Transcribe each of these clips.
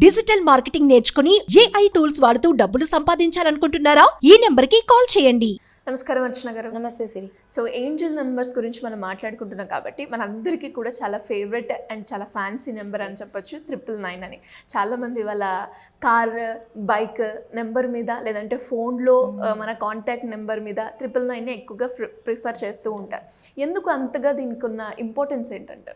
Digital marketing నేర్చుకుని AI tools వాడుతూ డబ్బులు సంపాదించాలనుకుంటున్నారా? ఈ నెంబర్ కి కాల్ చేయండి. నమస్కారం అర్చన గారు. నమస్తే సిరి. సో ఏంజల్ నెంబర్స్ గురించి మనం మాట్లాడుకుంటున్నాం కాబట్టి మనందరికీ కూడా చాలా ఫేవరెట్ అండ్ చాలా ఫ్యాన్సీ నెంబర్ అని చెప్పొచ్చు 999 అని. చాలామంది వాళ్ళ కార్ బైక్ నెంబర్ మీద లేదంటే ఫోన్లో మన కాంటాక్ట్ నెంబర్ మీద 999 ఎక్కువగా ప్రిఫర్ చేస్తూ ఉంటారు. ఎందుకు అంతగా దీనికి ఉన్న ఇంపార్టెన్స్ ఏంటంటే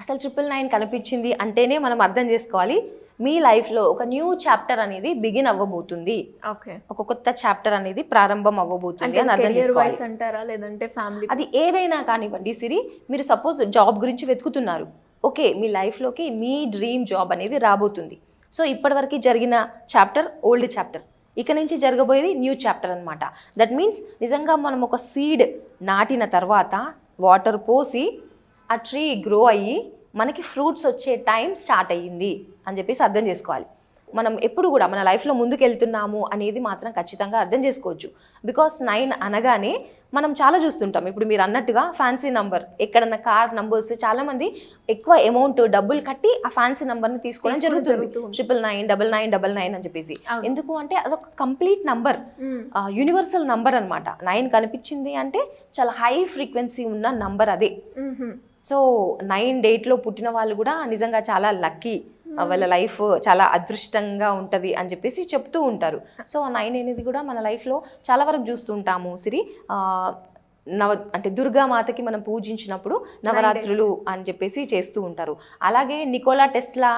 అసలు 999 కనిపించింది అంటేనే మనం అర్థం చేసుకోవాలి మీ లైఫ్లో ఒక న్యూ చాప్టర్ అనేది బిగిన్ అవ్వబోతుంది. ఓకే, ఒక కొత్త చాప్టర్ అనేది ప్రారంభం అవ్వబోతుంది అని అర్థం చేసుకోవాలి. అంటారా లేదంటే ఫ్యామిలీ, అది ఏదైనా కానివ్వండి సిరి. మీరు సపోజ్ జాబ్ గురించి వెతుకుతున్నారు, ఓకే, మీ లైఫ్లోకి మీ డ్రీమ్ జాబ్ అనేది రాబోతుంది. సో ఇప్పటివరకు జరిగిన చాప్టర్ ఓల్డ్ చాప్టర్, ఇక నుంచి జరగబోయేది న్యూ చాప్టర్ అనమాట. దట్ మీన్స్ నిజంగా మనం ఒక సీడ్ నాటిన తర్వాత వాటర్ పోసి ఆ ట్రీ గ్రో అయ్యి మనకి ఫ్రూట్స్ వచ్చే టైం స్టార్ట్ అయ్యింది అని చెప్పేసి అర్థం చేసుకోవాలి. మనం ఎప్పుడు కూడా మన లైఫ్లో ముందుకు వెళ్తున్నాము అనేది మాత్రం ఖచ్చితంగా అర్థం చేసుకోవచ్చు. బికాస్ 9 అనగానే మనం చాలా చూస్తుంటాం. ఇప్పుడు మీరు అన్నట్టుగా ఫ్యాన్సీ నంబర్, ఎక్కడన్నా కార్ నంబర్స్, చాలామంది ఎక్కువ అమౌంట్ డబ్బులు కట్టి ఆ ఫ్యాన్సీ నంబర్ని తీసుకోవడం జరుగుతుంది. 999, 9999 అని చెప్పేసి. ఎందుకు అంటే అదొక కంప్లీట్ నంబర్, యూనివర్సల్ నంబర్ అనమాట. 9 కనిపించింది అంటే చాలా హై ఫ్రీక్వెన్సీ ఉన్న నంబర్ అదే. సో 9 డేట్లో పుట్టిన వాళ్ళు కూడా నిజంగా చాలా లక్కీ, వాళ్ళ లైఫ్ చాలా అదృష్టంగా ఉంటుంది అని చెప్పేసి చెప్తూ ఉంటారు. సో 9 అనేది కూడా మన లైఫ్లో చాలా వరకు చూస్తుంటాము సిరి. అంటే దుర్గామాతకి మనం పూజించినప్పుడు నవరాత్రులు అని చెప్పేసి చేస్తూ ఉంటారు. అలాగే నికోలా టెస్లా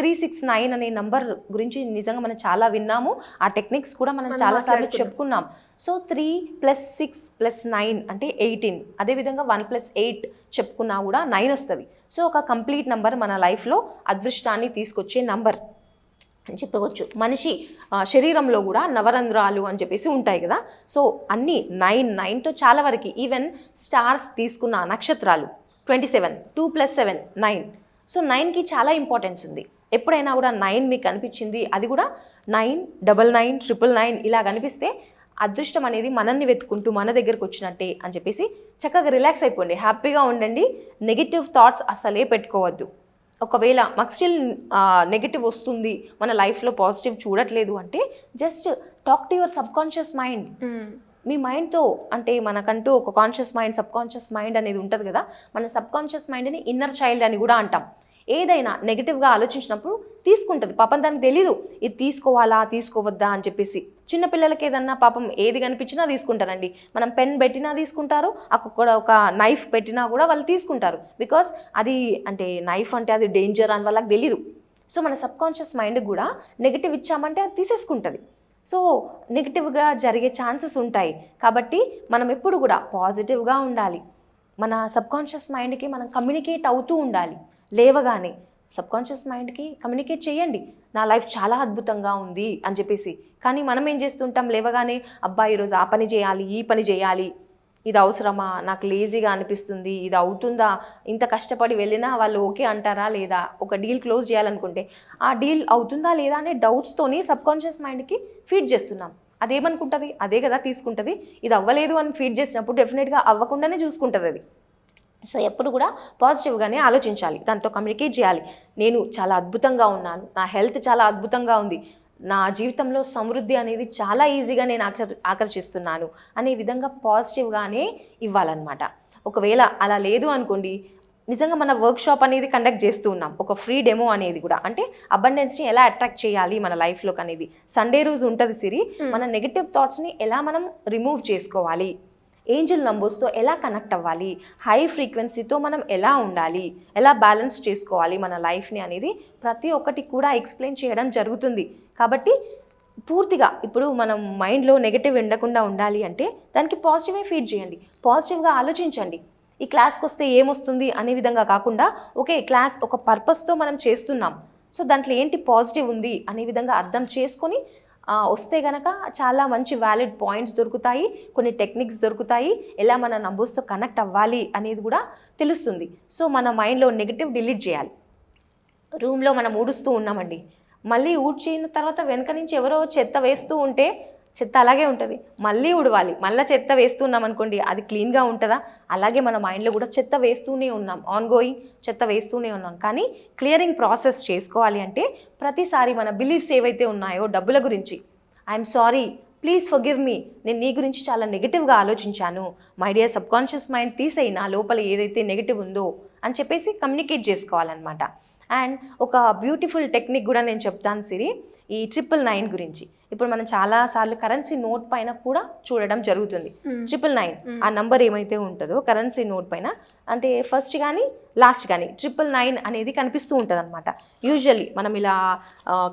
369 అనే నంబర్ గురించి నిజంగా మనం చాలా విన్నాము. ఆ టెక్నిక్స్ కూడా మనం చాలాసార్లు చెప్పుకున్నాం. సో 3 + 6 + 9 అంటే 18. అదేవిధంగా 1 + 8 చెప్పుకున్నా కూడా 9 వస్తుంది. సో ఒక కంప్లీట్ నంబర్ మన లైఫ్లో అదృష్టాన్ని తీసుకొచ్చే నంబర్ అని చెప్పవచ్చు. మనిషి శరీరంలో కూడా నవరంధ్రాలు అని చెప్పేసి ఉంటాయి కదా. సో అన్నీ 9తో చాలా వరకు, ఈవెన్ స్టార్స్ తీసుకున్న నక్షత్రాలు 27, 2 + 7 9. సో 9కి చాలా ఇంపార్టెన్స్ ఉంది. ఎప్పుడైనా కూడా 9 మీకు కనిపించింది, అది కూడా 9, 99, 999 ఇలా కనిపిస్తే అదృష్టం అనేది మనల్ని వెతుకుంటూ మన దగ్గరకు వచ్చినట్టే అని చెప్పేసి చక్కగా రిలాక్స్ అయిపోండి, హ్యాపీగా ఉండండి. నెగిటివ్ థాట్స్ అసలే పెట్టుకోవద్దు. ఒకవేళ మాకు స్టిల్ నెగిటివ్ వస్తుంది, మన లైఫ్లో పాజిటివ్ చూడట్లేదు అంటే just talk to your subconscious mind. మీ మైండ్తో, అంటే మనకంటూ ఒక కాన్షియస్ మైండ్, సబ్కాన్షియస్ మైండ్ అనేది ఉంటుంది కదా. మన సబ్కాన్షియస్ మైండ్ని ఇన్నర్ చైల్డ్ అని కూడా అంటాం. ఏదైనా నెగిటివ్గా ఆలోచించినప్పుడు తీసుకుంటుంది. పాపం దానికి తెలీదు ఇది తీసుకోవాలా తీసుకోవద్దా అని చెప్పేసి. చిన్నపిల్లలకి ఏదన్నా పాపం ఏది కనిపించినా తీసుకుంటారండి. మనం పెన్ పెట్టినా తీసుకుంటారు, అక్కడ ఒక నైఫ్ పెట్టినా కూడా వాళ్ళు తీసుకుంటారు. బికాస్ అది అంటే నైఫ్ అంటే అది డేంజర్ అని వాళ్ళకి తెలీదు. సో మన సబ్కాన్షియస్ మైండ్కి కూడా నెగిటివ్ ఇచ్చామంటే అది తీసేసుకుంటుంది. సో నెగిటివ్గా జరిగే ఛాన్సెస్ ఉంటాయి. కాబట్టి మనం ఎప్పుడు కూడా పాజిటివ్గా ఉండాలి. మన సబ్కాన్షియస్ మైండ్కి మనం కమ్యూనికేట్ అవుతూ ఉండాలి. లేవగానే సబ్కాన్షియస్ మైండ్కి కమ్యూనికేట్ చేయండి, నా లైఫ్ చాలా అద్భుతంగా ఉంది అని చెప్పేసి. కానీ మనం ఏం చేస్తుంటాం, లేవగానే అబ్బా ఈరోజు ఆ పని చేయాలి, ఈ పని చేయాలి, ఇది అవసరమా, నాకు లేజీగా అనిపిస్తుంది, ఇది అవుతుందా, ఇంత కష్టపడి వెళ్ళినా వాళ్ళు ఓకే అంటారా లేదా, ఒక డీల్ క్లోజ్ చేయాలనుకుంటే ఆ డీల్ అవుతుందా లేదా అనే డౌట్స్తోని సబ్కాన్షియస్ మైండ్కి ఫీడ్ చేస్తున్నాం. అదేమనుకుంటుంది, అదే కదా తీసుకుంటుంది. ఇది అవ్వలేదు అని ఫీడ్ చేసినప్పుడు డెఫినెట్గా అవ్వకుండానే చూసుకుంటుంది అది. సో ఎప్పుడు కూడా పాజిటివ్గానే ఆలోచించాలి, దాంతో కమ్యూనికేట్ చేయాలి. నేను చాలా అద్భుతంగా ఉన్నాను, నా హెల్త్ చాలా అద్భుతంగా ఉంది, నా జీవితంలో సమృద్ధి అనేది చాలా ఈజీగా నేను ఆకర్షిస్తున్నాను అనే విధంగా పాజిటివ్గానే ఇవ్వాలన్నమాట. ఒకవేళ అలా లేదు అనుకోండి, నిజంగా మన వర్క్షాప్ అనేది కండక్ట్ చేస్తూ ఉన్నాం, ఒక ఫ్రీ డెమో అనేది కూడా, అంటే అబండెన్స్ని ఎలా అట్రాక్ట్ చేయాలి మన లైఫ్లోకి అనేది. సండే రోజు ఉంటుంది సిరి. మన నెగిటివ్ థాట్స్ని ఎలా మనం రిమూవ్ చేసుకోవాలి, ఏంజల్ నంబర్స్తో ఎలా కనెక్ట్ అవ్వాలి, హై ఫ్రీక్వెన్సీతో మనం ఎలా ఉండాలి, ఎలా బ్యాలెన్స్ చేసుకోవాలి మన లైఫ్ని అనేది ప్రతి ఒక్కటి కూడా ఎక్స్ప్లెయిన్ చేయడం జరుగుతుంది. కాబట్టి పూర్తిగా ఇప్పుడు మనం మైండ్లో నెగిటివ్ ఉండకుండా ఉండాలి అంటే దానికి పాజిటివే ఫీడ్ చేయండి, పాజిటివ్గా ఆలోచించండి. ఈ క్లాస్కి వస్తే ఏమొస్తుంది అనే విధంగా కాకుండా, ఓకే క్లాస్ ఒక పర్పస్తో మనం చేస్తున్నాం, సో దాంట్లో ఏంటి పాజిటివ్ ఉంది అనే విధంగా అర్థం చేసుకొని వస్తే కనుక చాలా మంచి వ్యాలిడ్ పాయింట్స్ దొరుకుతాయి, కొన్ని టెక్నిక్స్ దొరుకుతాయి, ఎలా మన నంబర్స్తో కనెక్ట్ అవ్వాలి అనేది కూడా తెలుస్తుంది. సో మన మైండ్లో నెగిటివ్ డిలీట్ చేయాలి. రూమ్లో మనం ఊడుస్తూ ఉన్నామండి, మళ్ళీ ఊడ్చిన తర్వాత వెనక నుంచి ఎవరో చెత్త వేస్తూ ఉంటే చెత్త అలాగే ఉంటుంది, మళ్ళీ ఉడవాలి. మళ్ళీ చెత్త వేస్తున్నాం అనుకోండి, అది క్లీన్గా ఉంటుందా? అలాగే మన మైండ్లో కూడా చెత్త వేస్తూనే ఉన్నాం, ఆన్గోయింగ్ చెత్త వేస్తూనే ఉన్నాం. కానీ క్లియరింగ్ ప్రాసెస్ చేసుకోవాలి అంటే ప్రతిసారి మన బిలీఫ్స్ ఏవైతే ఉన్నాయో డబ్బుల గురించి, I'm sorry, please forgive me, నేను నీ గురించి చాలా నెగిటివ్గా ఆలోచించాను, మై డియర్ సబ్కాన్షియస్ మైండ్ తీసేయి నా లోపల ఏదైతే నెగిటివ్ ఉందో అని చెప్పేసి కమ్యూనికేట్ చేసుకోవాలన్నమాట. అండ్ ఒక బ్యూటిఫుల్ టెక్నిక్ కూడా నేను చెప్తాను సిరి, ఈ 999 గురించి. ఇప్పుడు మనం చాలాసార్లు కరెన్సీ నోట్ పైన కూడా చూడడం జరుగుతుంది. 999 ఆ నంబర్ ఏమైతే ఉంటుందో కరెన్సీ నోట్ పైన, అంటే ఫస్ట్ కానీ లాస్ట్ కానీ 999 అనేది కనిపిస్తూ ఉంటుంది అనమాట. యూజువల్లీ మనం ఇలా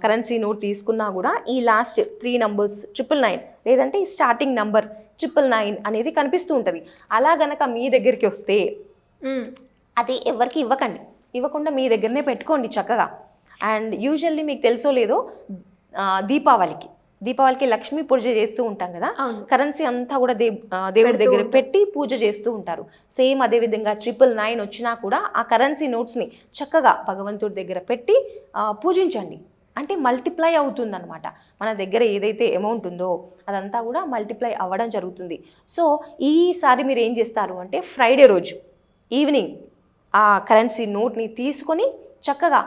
కరెన్సీ నోట్ తీసుకున్నా కూడా ఈ లాస్ట్ 3 నంబర్స్ 999 లేదంటే ఈ స్టార్టింగ్ నంబర్ 999 అనేది కనిపిస్తూ ఉంటుంది. అలా గనక మీ దగ్గరికి వస్తే అది ఎవరికి ఇవ్వకుండా మీ దగ్గరనే పెట్టుకోండి చక్కగా. అండ్ యూజువల్లీ మీకు తెలుసో లేదో దీపావళికి లక్ష్మీ పూజ చేస్తూ ఉంటాం కదా, కరెన్సీ అంతా కూడా దేవుడి దగ్గర పెట్టి పూజ చేస్తూ ఉంటారు. సేమ్ అదేవిధంగా 999 వచ్చినా కూడా ఆ కరెన్సీ నోట్స్ని చక్కగా భగవంతుడి దగ్గర పెట్టి పూజించండి. అంటే మల్టిప్లై అవుతుందన్నమాట. మన దగ్గర ఏదైతే అమౌంట్ ఉందో అదంతా కూడా మల్టిప్లై అవ్వడం జరుగుతుంది. సో ఈసారి మీరు ఏం చేస్తారు అంటే ఫ్రైడే రోజు ఈవినింగ్ ఆ కరెన్సీ నోట్ని తీసుకొని చక్కగా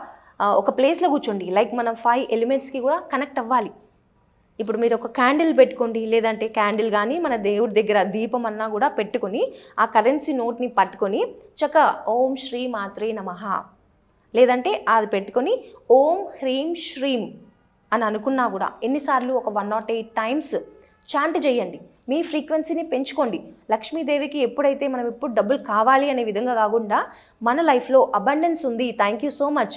ఒక ప్లేస్లో కూర్చోండి. లైక్ మనం 5 ఎలిమెంట్స్కి కూడా కనెక్ట్ అవ్వాలి. ఇప్పుడు మీరు ఒక క్యాండిల్ పెట్టుకోండి, లేదంటే క్యాండిల్ కానీ మన దేవుడి దగ్గర దీపం అన్నా కూడా పెట్టుకొని ఆ కరెన్సీ నోట్ని పట్టుకొని చక్కగా ఓం శ్రీ మాత్రే నమః, లేదంటే అది పెట్టుకొని ఓం హ్రీం శ్రీం అని అనుకున్నా కూడా ఎన్నిసార్లు ఒక 108 టైమ్స్ చాంట్ చేయండి. మీ ఫ్రీక్వెన్సీని పెంచుకోండి. లక్ష్మీదేవికి ఎప్పుడైతే మనం ఎప్పుడు డబ్బులు కావాలి అనే విధంగా కాకుండా మన లైఫ్లో అబండెన్స్ ఉంది, థ్యాంక్ యూ సో మచ్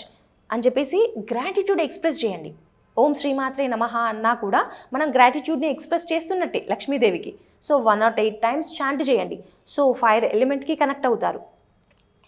అని చెప్పేసి గ్రాటిట్యూడ్ ఎక్స్ప్రెస్ చేయండి. ఓం శ్రీమాత్రే నమః అన్నా కూడా మనం గ్రాటిట్యూడ్ని ఎక్స్ప్రెస్ చేస్తున్నట్టే లక్ష్మీదేవికి. సో 108 టైమ్స్ చాంట్ చేయండి. సో ఫైర్ ఎలిమెంట్కి కనెక్ట్ అవుతారు.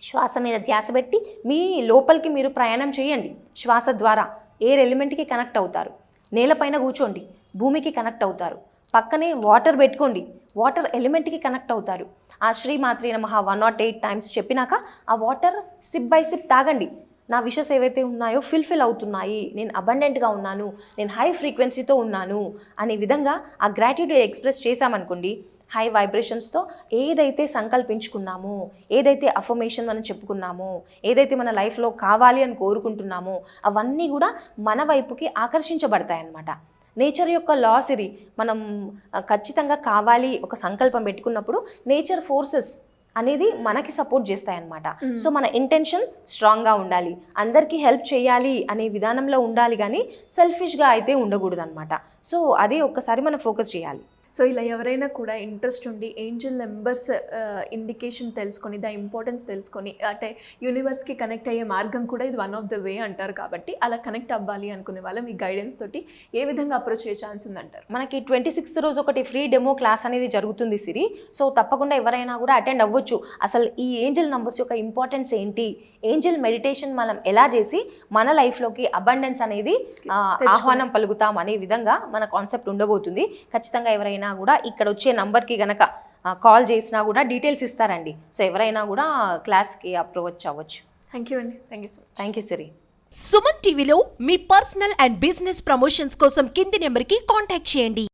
శ్వాస మీద ధ్యాస పెట్టి మీ లోపలికి మీరు ప్రయాణం చేయండి. శ్వాస ద్వారా ఎయిర్ ఎలిమెంట్కి కనెక్ట్ అవుతారు. నేలపైన కూర్చోండి, భూమికి కనెక్ట్ అవుతారు. పక్కనే వాటర్ పెట్టుకోండి, వాటర్ ఎలిమెంట్కి కనెక్ట్ అవుతారు. ఆ శ్రీమాత్రే నమః 108 టైమ్స్ చెప్పినాక ఆ వాటర్ సిప్ బై సిప్ తాగండి. నా విషెస్ ఏవైతే ఉన్నాయో ఫిల్ఫిల్ అవుతున్నాయి, నేను అబండెంట్గా ఉన్నాను, నేను హై ఫ్రీక్వెన్సీతో ఉన్నాను అనే విధంగా ఆ గ్రాటిట్యూడ్ ఎక్స్ప్రెస్ చేశామనుకోండి, హై వైబ్రేషన్స్తో ఏదైతే సంకల్పించుకున్నామో, ఏదైతే అఫర్మేషన్ మనం చెప్పుకున్నామో, ఏదైతే మన లైఫ్లో కావాలి అని కోరుకుంటున్నామో అవన్నీ కూడా మన వైపుకి ఆకర్షించబడతాయి అన్నమాట. నేచర్ యొక్క లాస్ ఇది. మనం ఖచ్చితంగా కావాలి ఒక సంకల్పం పెట్టుకున్నప్పుడు నేచర్ ఫోర్సెస్ అనేది మనకి సపోర్ట్ చేస్తాయన్నమాట. సో మన ఇంటెన్షన్ స్ట్రాంగ్గా ఉండాలి, అందరికీ హెల్ప్ చేయాలి అనే విధానంలో ఉండాలి, కానీ సెల్ఫిష్గా అయితే ఉండకూడదు అనమాట. సో అదే ఒక్కసారి మనం ఫోకస్ చేయాలి. సో ఇలా ఎవరైనా కూడా ఇంట్రెస్ట్ ఉండి ఏంజల్ నెంబర్స్ ఇండికేషన్ తెలుసుకొని ద ఇంపార్టెన్స్ తెలుసుకొని, అంటే యూనివర్స్కి కనెక్ట్ అయ్యే మార్గం కూడా ఇది వన్ ఆఫ్ ద వే అంటారు. కాబట్టి అలా కనెక్ట్ అవ్వాలి అనుకునే వాళ్ళు మీ గైడెన్స్ తోటి ఏ విధంగా అప్రోచ్ అయ్యే ఛాన్స్ ఉందంటారు? మనకి 26th రోజు ఒకటి ఫ్రీ డెమో క్లాస్ అనేది జరుగుతుంది సిరి. సో తప్పకుండా ఎవరైనా కూడా అటెండ్ అవ్వచ్చు. అసలు ఈ ఏంజల్ నంబర్స్ యొక్క ఇంపార్టెన్స్ ఏంటి, ఏంజల్ మెడిటేషన్ మనం ఎలా చేసి మన లైఫ్లోకి అబండెన్స్ అనేది ఆహ్వానం పలుకుతాం అనే విధంగా మన కాన్సెప్ట్ ఉండబోతుంది. ఖచ్చితంగా ఎవరైనా కూడా ఇక్కడ వచ్చే నంబర్కి గనక కాల్ చేసినా కూడా డీటెయిల్స్ ఇస్తారండి. సో ఎవరైనా కూడా క్లాస్కి అప్రోచ్ అవ్వచ్చు. థ్యాంక్ యూ అండి. Thank you so much. Thank you Siri. Suman టీవీలో మీ పర్సనల్ అండ్ బిజినెస్ ప్రమోషన్స్ కోసం కింది నెంబర్కి కాంటాక్ట్ చేయండి.